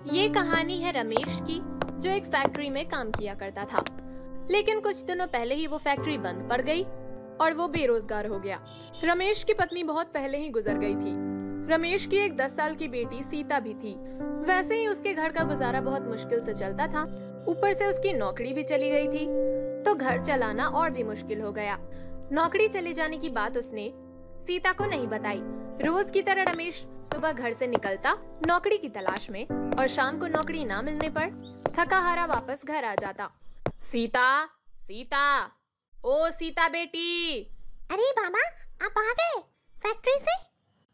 ये कहानी है रमेश की, जो एक फैक्ट्री में काम किया करता था। लेकिन कुछ दिनों पहले ही वो फैक्ट्री बंद पड़ गई और वो बेरोजगार हो गया। रमेश की पत्नी बहुत पहले ही गुजर गई थी। रमेश की एक 10 साल की बेटी सीता भी थी। वैसे ही उसके घर का गुजारा बहुत मुश्किल से चलता था। ऊपर से उसकी नौकरी भी चली गई थी, तो घर चलाना और भी मुश्किल हो गया। नौकरी चले जाने की बात उसने सीता को नहीं बताई। रोज की तरह रमेश सुबह घर से निकलता नौकरी की तलाश में, और शाम को नौकरी ना मिलने पर थका हारा वापस घर आ जाता। सीता, सीता, ओ सीता बेटी। अरे बाबा, आप आ गए फैक्ट्री से?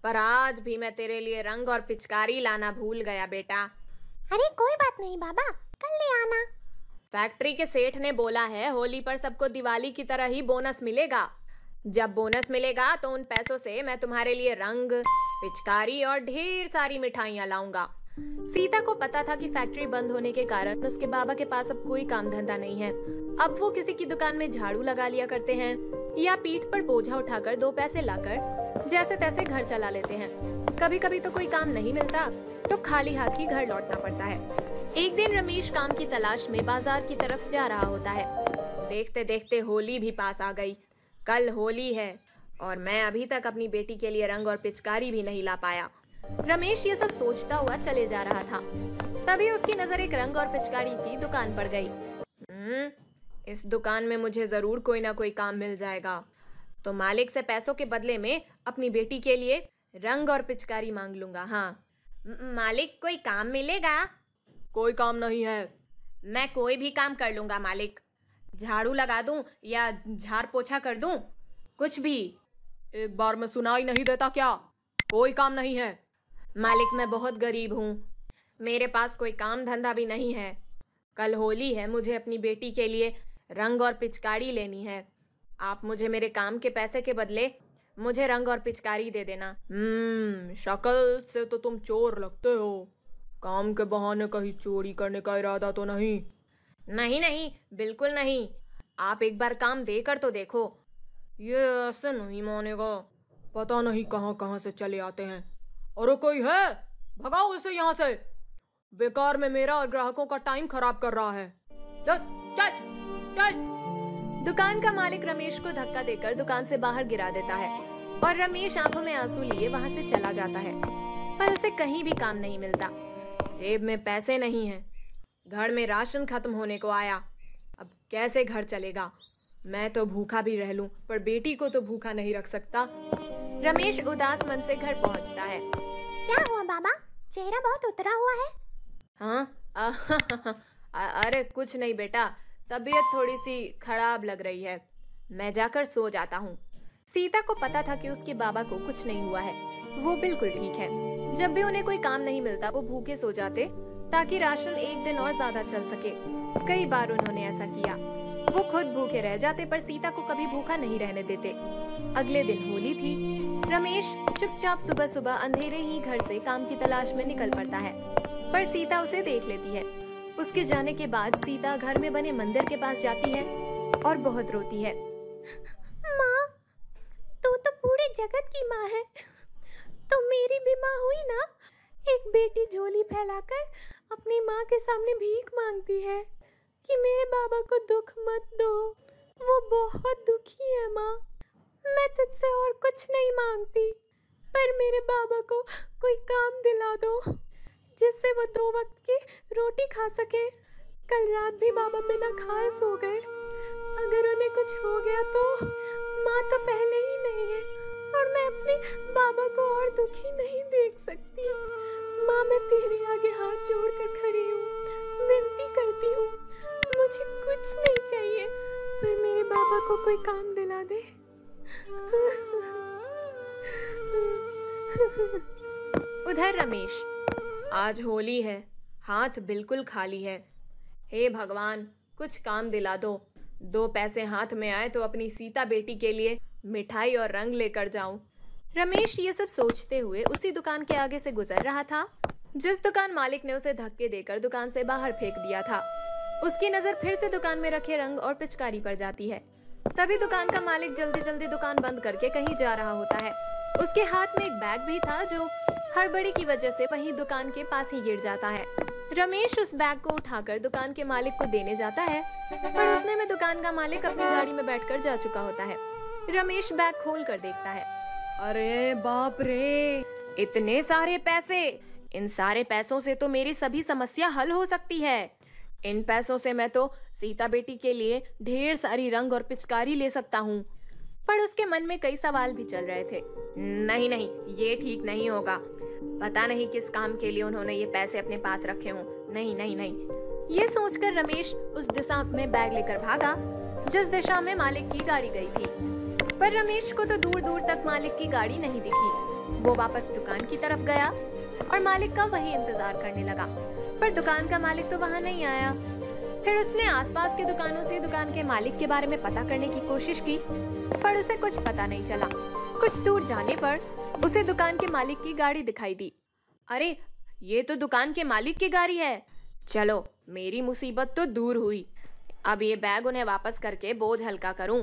पर आज भी मैं तेरे लिए रंग और पिचकारी लाना भूल गया बेटा। अरे कोई बात नहीं बाबा, कल ले आना। फैक्ट्री के सेठ ने बोला है होली पर सबको दिवाली की तरह ही बोनस मिलेगा। जब बोनस मिलेगा तो उन पैसों से मैं तुम्हारे लिए रंग, पिचकारी और ढेर सारी मिठाइयाँ लाऊंगा। सीता को पता था कि फैक्ट्री बंद होने के कारण उसके बाबा के पास अब कोई काम धंधा नहीं है। अब वो किसी की दुकान में झाड़ू लगा लिया करते हैं या पीठ पर बोझा उठाकर 2 पैसे लाकर जैसे तैसे घर चला लेते हैं। कभी कभी तो कोई काम नहीं मिलता तो खाली हाथ ही घर लौटना पड़ता है। एक दिन रमेश काम की तलाश में बाजार की तरफ जा रहा होता है। देखते देखते होली भी पास आ गई। कल होली है और मैं अभी तक अपनी बेटी के लिए रंग और पिचकारी भी नहीं ला पाया। रमेश ये सब सोचता हुआ चले जा रहा था। तभी उसकी नजर एक रंग और पिचकारी की दुकान पर गई। इस दुकान में मुझे जरूर कोई ना कोई काम मिल जाएगा, तो मालिक से पैसों के बदले में अपनी बेटी के लिए रंग और पिचकारी मांग लूंगा। हाँ मालिक, कोई काम मिलेगा? कोई काम नहीं है। मैं कोई भी काम कर लूंगा मालिक। झाड़ू लगा दूं या झाड़ पोछा कर दूं, कुछ भी। एक बार में सुनाई नहीं देता क्या? कोई काम नहीं है मालिक, मैं बहुत गरीब हूँ, मेरे पास कोई काम धंधा भी नहीं है। कल होली है, मुझे अपनी बेटी के लिए रंग और पिचकारी लेनी है। आप मुझे मेरे काम के पैसे के बदले मुझे रंग और पिचकारी दे देना। शक्ल से तो तुम चोर लगते हो। काम के बहाने कहीं चोरी करने का इरादा तो नहीं? नहीं नहीं, बिल्कुल नहीं। आप एक बार काम देकर तो देखो। ये ऐसे नहीं मानेगा, पता नहीं कहाँ कहाँ से चले आते हैं। और कोई है, भगाओ इसे यहाँ से। बेकार में मेरा और ग्राहकों का टाइम खराब कर रहा है। चल चल चल। दुकान का मालिक रमेश को धक्का देकर दुकान से बाहर गिरा देता है और रमेश आंखों में आंसू लिए वहां से चला जाता है। पर उसे कहीं भी काम नहीं मिलता। जेब में पैसे नहीं है, घर में राशन खत्म होने को आया। अब कैसे घर चलेगा? मैं तो भूखा भी रह लूं, पर बेटी को तो भूखा नहीं रख सकता। रमेश उदास मन से घर पहुंचता है। क्या हुआ बाबा, चेहरा बहुत उतरा हुआ है? हाँ अरे कुछ नहीं बेटा, तबीयत थोड़ी सी खराब लग रही है, मैं जाकर सो जाता हूँ। सीता को पता था कि उसके बाबा को कुछ नहीं हुआ है, वो बिल्कुल ठीक है। जब भी उन्हें कोई काम नहीं मिलता वो भूखे सो जाते ताकि राशन एक दिन और ज्यादा चल सके। कई बार उन्होंने ऐसा किया। वो खुद भूखे रह जाते पर सीता को कभी भूखा नहीं रहने देते। अगले दिन होली थी। रमेश चुपचाप सुबह सुबह अंधेरे ही घर से काम की तलाश में निकल पड़ता है, पर सीता उसे देख लेती है। उसके जाने के बाद सीता घर में बने मंदिर के पास जाती है और बहुत रोती है। माँ, तू तो पूरे जगत की माँ है, तो मेरी भी माँ हुई ना। एक बेटी झोली फैलाकर अपनी माँ के सामने भीख मांगती है कि मेरे बाबा को दुख मत दो, वो बहुत दुखी है माँ। मैं तुझसे और कुछ नहीं मांगती, पर मेरे बाबा को कोई काम दिला दो जिससे वो 2 वक्त की रोटी खा सके। कल रात भी बाबा बिना खाए सो गए। अगर उन्हें कुछ हो गया तो माँ तो पहले ही नहीं है, और मैं अपने बाबा को और दुखी नहीं देख सकती। माँ, मैं तेरे आगे हाथ जोड़कर खड़ी हूँ, विनती करती हूँ, मुझे कुछ नहीं चाहिए, पर मेरे बाबा को कोई काम दिला दे। उधर रमेश, आज होली है, हाथ बिल्कुल खाली है। हे भगवान, कुछ काम दिला दो। 2 पैसे हाथ में आए तो अपनी सीता बेटी के लिए मिठाई और रंग लेकर जाऊं। रमेश ये सब सोचते हुए उसी दुकान के आगे से गुजर रहा था जिस दुकान मालिक ने उसे धक्के देकर दुकान से बाहर फेंक दिया था। उसकी नजर फिर से दुकान में रखे रंग और पिचकारी पर जाती है। तभी दुकान का मालिक जल्दी जल्दी दुकान बंद करके कहीं जा रहा होता है। उसके हाथ में एक बैग भी था जो हड़बड़ी की वजह से वहीं दुकान के पास ही गिर जाता है। रमेश उस बैग को उठाकर दुकान के मालिक को देने जाता है, पर उतने में दुकान का मालिक अपनी गाड़ी में बैठकर जा चुका होता है। रमेश बैग खोल कर देखता है। अरे बाप रे, इतने सारे पैसे! इन सारे पैसों से तो मेरी सभी समस्या हल हो सकती है। इन पैसों से मैं तो सीता बेटी के लिए ढेर सारी रंग और पिचकारी ले सकता हूँ। पर उसके मन में कई सवाल भी चल रहे थे। नहीं नहीं, ये ठीक नहीं होगा। पता नहीं किस काम के लिए उन्होंने ये पैसे अपने पास रखे हों। नहीं नहीं नहीं। ये सोचकर रमेश उस दिशा में बैग लेकर भागा जिस दिशा में मालिक की गाड़ी गई थी। पर रमेश को तो दूर दूर तक मालिक की गाड़ी नहीं दिखी। वो वापस दुकान की तरफ गया और मालिक का वही इंतजार करने लगा, पर दुकान का मालिक तो वहाँ नहीं आया। फिर उसने आसपास की दुकानों से दुकान के मालिक के बारे में पता करने की कोशिश की, पर उसे कुछ पता नहीं चला। कुछ दूर जाने पर उसे दुकान के मालिक की गाड़ी दिखाई दी। अरे, ये तो दुकान के मालिक की गाड़ी है। चलो, मेरी मुसीबत तो दूर हुई। अब ये बैग उन्हें वापस करके बोझ हल्का करूं।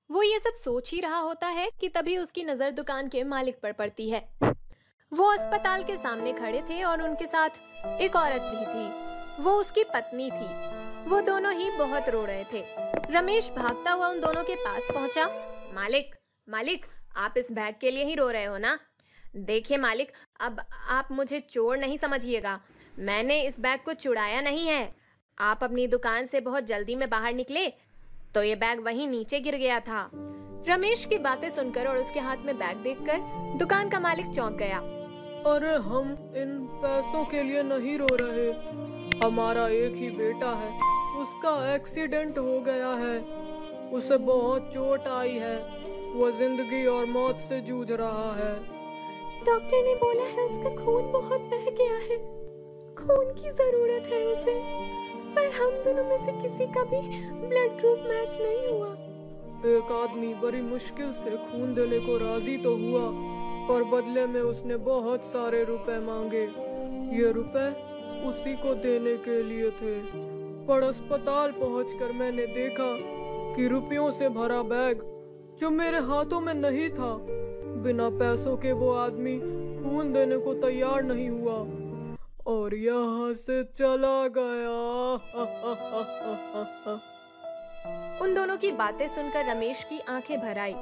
वो ये सब सोच ही रहा होता है कि तभी उसकी नजर दुकान के मालिक पर पड़ती है। वो अस्पताल के सामने खड़े थे और उनके साथ एक औरत भी थी। वो उसकी पत्नी थी। वो दोनों ही बहुत रो रहे थे। रमेश भागता हुआ उन दोनों के पास पहुंचा। मालिक, मालिक, आप इस बैग के लिए ही रो रहे हो ना? देखिए मालिक, अब आप मुझे चोर नहीं समझिएगा। मैंने इस बैग को चुराया नहीं है। आप अपनी दुकान से बहुत जल्दी में बाहर निकले तो ये बैग वहीं नीचे गिर गया था। रमेश की बातें सुनकर और उसके हाथ में बैग देखकर दुकान का मालिक चौंक गया। अरे, हम इन पैसों के लिए नहीं रो रहे। हमारा एक ही बेटा है, उसका एक्सीडेंट हो गया है। उसे बहुत चोट आई है। वो जिंदगी और मौत से जूझ रहा है। डॉक्टर ने बोला है उसका खून बहुत बह गया है। खून की जरूरत है उसे, पर हम दोनों में से किसी का भी ब्लड ग्रुप मैच नहीं हुआ। एक आदमी बड़ी मुश्किल से खून देने को राजी तो हुआ, पर बदले में उसने बहुत सारे रुपए मांगे। ये रुपए उसी को देने के लिए थे। पर अस्पताल पहुंचकर मैंने देखा कि रुपयों से भरा बैग जो मेरे हाथों में नहीं था, बिना पैसों के वो आदमी खून देने को तैयार नहीं हुआ और यहाँ से चला गया। उन दोनों की बातें सुनकर रमेश की आंखें भर आई।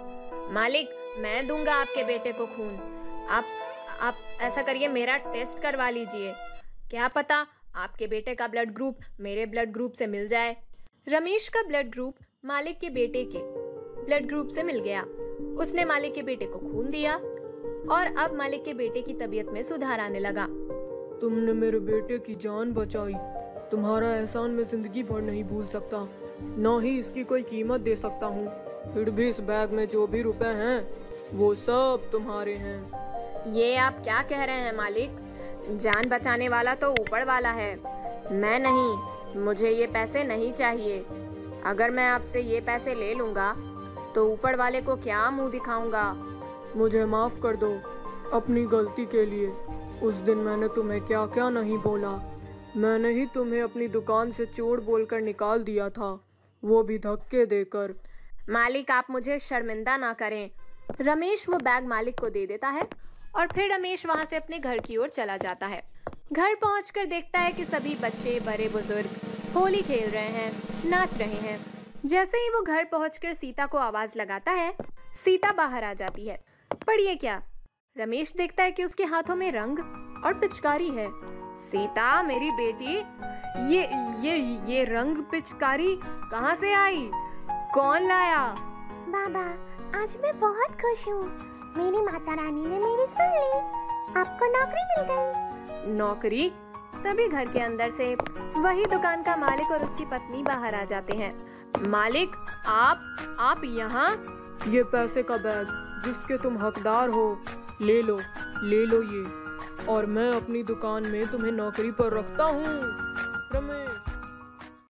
मालिक, मैं दूंगा आपके बेटे को खून। आप ऐसा करिए, मेरा टेस्ट करवा लीजिए। क्या पता आपके बेटे का ब्लड ग्रुप मेरे ब्लड ग्रुप से मिल जाए। रमेश का ब्लड ग्रुप मालिक के बेटे के ब्लड ग्रुप से मिल गया। उसने मालिक के बेटे को खून दिया और अब मालिक के बेटे की तबीयत में सुधार आने लगा। तुमने मेरे बेटे की जान बचाई। तुम्हारा एहसान मैं जिंदगी भर नहीं भूल सकता, न ही इसकी कोई कीमत दे सकता हूँ। फिर भी इस बैग में जो भी रुपए हैं वो सब तुम्हारे हैं। ये आप क्या कह रहे हैं मालिक? जान बचाने वाला तो ऊपर वाला है, मैं नहीं। मुझे ये पैसे नहीं चाहिए। अगर मैं आपसे ये पैसे ले लूंगा तो ऊपर वाले को क्या मुंह दिखाऊंगा? मुझे माफ कर दो अपनी गलती के लिए। उस दिन मैंने तुम्हें क्या क्या नहीं बोला। मैंने ही तुम्हें अपनी दुकान से चोर बोलकर निकाल दिया था, वो भी धक्के देकर। मालिक, आप मुझे शर्मिंदा ना करें। रमेश वो बैग मालिक को दे देता है और फिर रमेश वहाँ से अपने घर की ओर चला जाता है। घर पहुंचकर देखता है कि सभी बच्चे, बड़े बुजुर्ग होली खेल रहे हैं, नाच रहे हैं। जैसे ही वो घर पहुंचकर सीता को आवाज लगाता है, सीता बाहर आ जाती है। पर ये क्या? रमेश देखता है कि उसके हाथों में रंग और पिचकारी है। सीता, मेरी बेटी, ये रंग पिचकारी कहाँ से आई? कौन लाया? बाबा, आज मैं बहुत खुश हूँ। मेरी माता रानी ने मेरी सुन ली। आपको नौकरी मिल गई। नौकरी? तभी घर के अंदर से वही दुकान का मालिक और उसकी पत्नी बाहर आ जाते हैं। मालिक, आप यहाँ? ये पैसे का बैग जिसके तुम हकदार हो, ले लो ये, और मैं अपनी दुकान में तुम्हें नौकरी पर रखता हूँ।